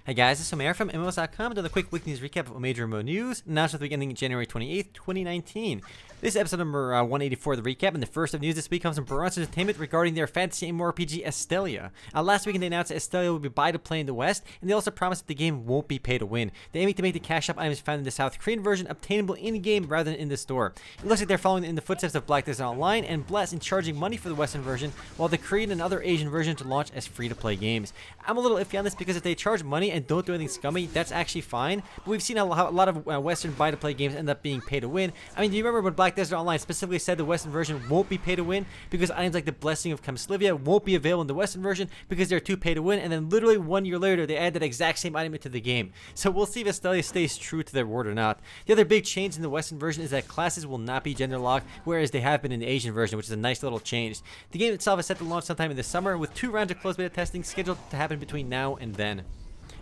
Hey guys, this is Omer from MMOs.com doing a quick weekly news recap of major MMO news, announced with the week ending January 28th, 2019. This is episode number 184 of the recap, and the first of news this week comes from Bronze Entertainment regarding their fantasy MMORPG Astellia. Last week they announced that Astellia will be buy-to-play in the West, and they also promised that the game won't be pay-to-win. They're aiming to make the cash shop items found in the South Korean version obtainable in-game rather than in the store. It looks like they're following in the footsteps of Planetside Online and Bless in charging money for the Western version, while the Korean and other Asian versions to launch as free-to-play games. I'm a little iffy on this because if they charge money and don't do anything scummy, that's actually fine. But we've seen how a lot of Western buy-to-play games end up being pay-to-win. I mean, do you remember when Black Desert Online specifically said the Western version won't be pay-to-win because items like the Blessing of Kamslivia won't be available in the Western version because they're too pay-to-win, and then literally 1 year later they add that exact same item into the game. So we'll see if Astellia stays true to their word or not. The other big change in the Western version is that classes will not be gender locked, whereas they have been in the Asian version, which is a nice little change. The game itself is set to launch sometime in the summer, with 2 rounds of closed beta testing scheduled to happen between now and then.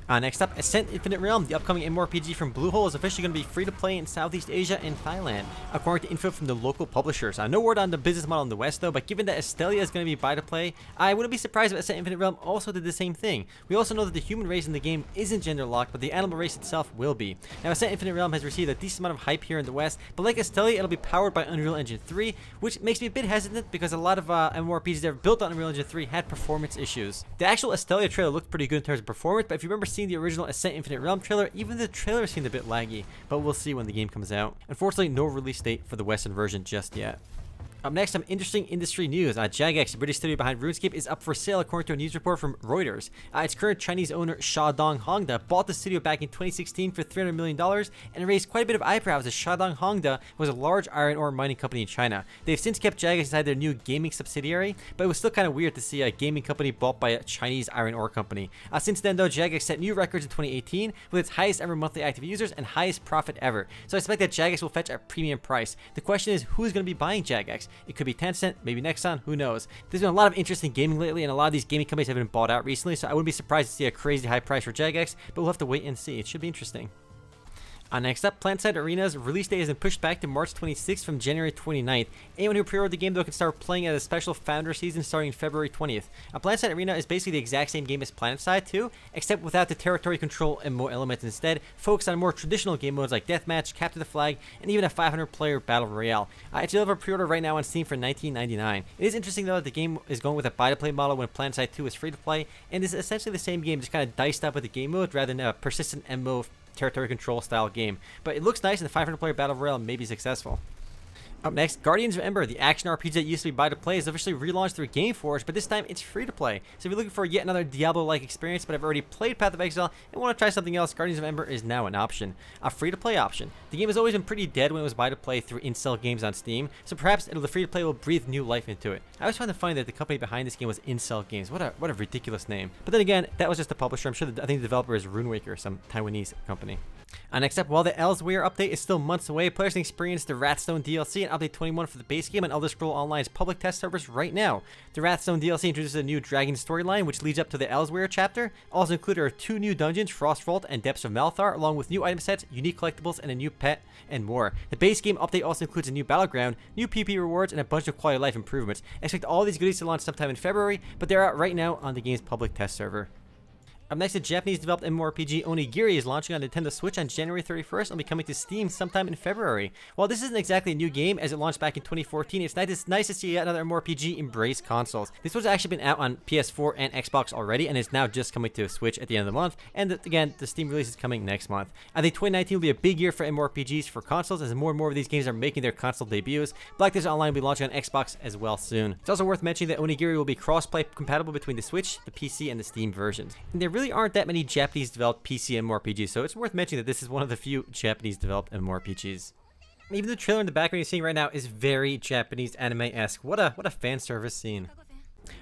Next up, Ascent Infinite Realm, the upcoming MMORPG from Bluehole, is officially going to be free to play in Southeast Asia and Thailand, according to info from the local publishers. No word on the business model in the West though, but given that Astellia is going to be buy to play, I wouldn't be surprised if Ascent Infinite Realm also did the same thing. We also know that the human race in the game isn't gender locked, but the animal race itself will be. Now, Ascent Infinite Realm has received a decent amount of hype here in the West, but like Astellia, it'll be powered by Unreal Engine 3, which makes me a bit hesitant because a lot of MMORPGs that are built on Unreal Engine 3 had performance issues. The actual Astellia trailer looked pretty good in terms of performance, but if you remember seeing the original Ascent Infinite Realm trailer, even the trailer seemed a bit laggy, but we'll see when the game comes out. Unfortunately, no release date for the Western version just yet. Up next, some interesting industry news. Jagex, the British studio behind RuneScape, is up for sale according to a news report from Reuters. Its current Chinese owner, Shadong Hongda, bought the studio back in 2016 for $300 million and raised quite a bit of eyebrows as Shadong Hongda was a large iron ore mining company in China. They've since kept Jagex inside their new gaming subsidiary, but it was still kind of weird to see a gaming company bought by a Chinese iron ore company. Since then, though, Jagex set new records in 2018 with its highest ever monthly active users and highest profit ever. So I expect that Jagex will fetch a premium price. The question is, who's going to be buying Jagex? It could be Tencent, maybe Nexon, who knows. There's been a lot of interest in gaming lately, and a lot of these gaming companies have been bought out recently, so I wouldn't be surprised to see a crazy high price for Jagex, but we'll have to wait and see. It should be interesting. Next up, Planetside Arena's release date has been pushed back to March 26th from January 29th. Anyone who pre-ordered the game, though, can start playing at a special Founder Season starting February 20th. Planetside Arena is basically the exact same game as Planetside 2, except without the territory control MMO elements. Instead, focus on more traditional game modes like Deathmatch, Capture the Flag, and even a 500-player Battle Royale. It's available for pre-order right now on Steam for $19.99. It is interesting, though, that the game is going with a buy-to-play model when Planetside 2 is free-to-play, and is essentially the same game, just kind of diced up with the game mode rather than a persistent MMO territory control style game. But it looks nice, and the 500-player Battle Royale may be successful. Up next, Guardians of Ember, the action RPG that used to be buy-to-play, is officially relaunched through Gameforge, but this time it's free-to-play. So if you're looking for yet another Diablo-like experience, but have already played Path of Exile and want to try something else, Guardians of Ember is now an option. A free-to-play option. The game has always been pretty dead when it was buy-to-play through Incel Games on Steam, so perhaps the free-to-play will breathe new life into it. I always find it funny that the company behind this game was Incel Games. What a ridiculous name. But then again, that was just the publisher. I'm sure I think the developer is RuneWaker, some Taiwanese company. Next up, while the Elsewhere update is still months away, players can experience the Wrathstone DLC and Update 21 for the base game on Elder Scrolls Online's public test servers right now. The Wrathstone DLC introduces a new dragon storyline, which leads up to the Elsewhere chapter. Also included are 2 new dungeons, Frost Vault and Depths of Malthar, along with new item sets, unique collectibles, and a new pet, and more. The base game update also includes a new battleground, new PP rewards, and a bunch of quality of life improvements. I expect all these goodies to launch sometime in February, but they're out right now on the game's public test server. Up next, the Japanese-developed MMORPG Onigiri is launching on Nintendo Switch on January 31st and will be coming to Steam sometime in February. While this isn't exactly a new game, as it launched back in 2014, it's nice to see yet another MMORPG embrace consoles. This one's actually been out on PS4 and Xbox already, and is now just coming to Switch at the end of the month, and again, the Steam release is coming next month. I think 2019 will be a big year for MMORPGs for consoles, as more and more of these games are making their console debuts. Black Desert Online will be launching on Xbox as well soon. It's also worth mentioning that Onigiri will be cross-play compatible between the Switch, the PC, and the Steam versions. And there really aren't that many Japanese-developed PC MMORPGs, so it's worth mentioning that this is one of the few Japanese-developed MMORPGs. Even the trailer in the background you're seeing right now is very Japanese anime-esque. What a fan service scene.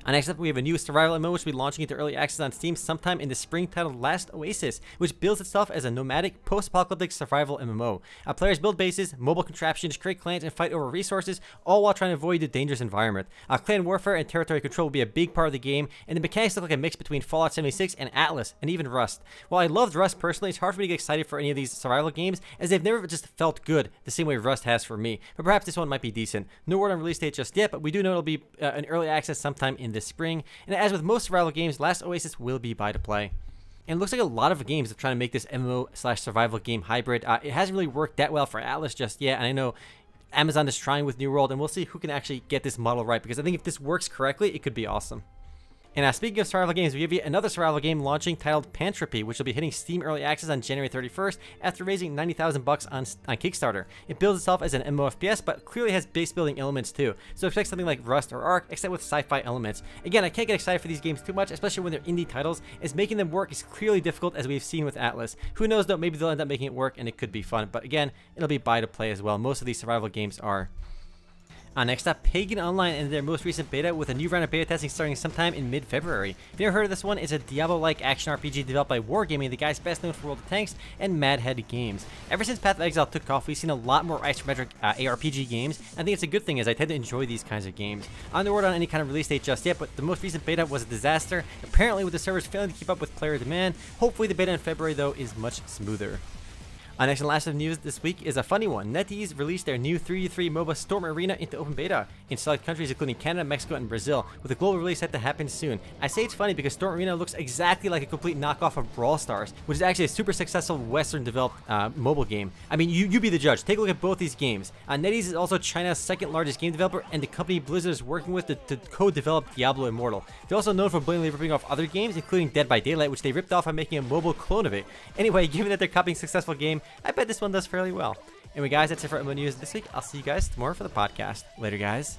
Next up, we have a new survival MMO which will be launching into early access on Steam sometime in the spring, titled Last Oasis, which bills itself as a nomadic, post-apocalyptic survival MMO. Players build bases, mobile contraptions, create clans, and fight over resources, all while trying to avoid the dangerous environment. Clan warfare and territory control will be a big part of the game, and the mechanics look like a mix between Fallout 76 and Atlas, and even Rust. While I loved Rust personally, it's hard for me to get excited for any of these survival games, as they've never just felt good the same way Rust has for me. But perhaps this one might be decent. No word on release date just yet, but we do know it'll be an early access sometime in this spring, and as with most survival games, Last Oasis will be buy to play. And it looks like a lot of games are trying to make this MMO/survival game hybrid. It hasn't really worked that well for Atlas just yet, and I know Amazon is trying with New World, and we'll see who can actually get this model right, because I think if this works correctly, it could be awesome. And speaking of survival games, we have yet another survival game launching titled Pantropy, which will be hitting Steam Early Access on January 31st after raising $90,000 on Kickstarter. It builds itself as an MMO FPS, but clearly has base building elements too, so expect something like Rust or Ark, except with sci-fi elements. Again, I can't get excited for these games too much, especially when they're indie titles, as making them work is clearly difficult, as we've seen with Atlas. Who knows though, maybe they'll end up making it work and it could be fun, but again, it'll be buy to play as well. Most of these survival games are. Next up, Pagan Online ended their most recent beta with a new round of beta testing starting sometime in mid-February. If you've never heard of this one, it's a Diablo-like action RPG developed by Wargaming, the guys best known for World of Tanks and Mad Head Games. Ever since Path of Exile took off, we've seen a lot more isometric ARPG games. I think it's a good thing, as I tend to enjoy these kinds of games. On the word on any kind of release date just yet, but the most recent beta was a disaster, apparently with the servers failing to keep up with player demand. Hopefully the beta in February, though, is much smoother. Next and last of news this week is a funny one. NetEase released their new 3v3 MOBA Storm Arena into open beta in select countries including Canada, Mexico, and Brazil, with a global release set to happen soon. I say it's funny because Storm Arena looks exactly like a complete knockoff of Brawl Stars, which is actually a super successful Western developed mobile game. I mean, you be the judge. Take a look at both these games. NetEase is also China's second largest game developer, and the company Blizzard is working with to co-develop Diablo Immortal. They're also known for blatantly ripping off other games, including Dead by Daylight, which they ripped off by making a mobile clone of it. Anyway, given that they're copying a successful game, I bet this one does fairly well. Anyway guys, that's it for MMO News this week. I'll see you guys tomorrow for the podcast. Later guys.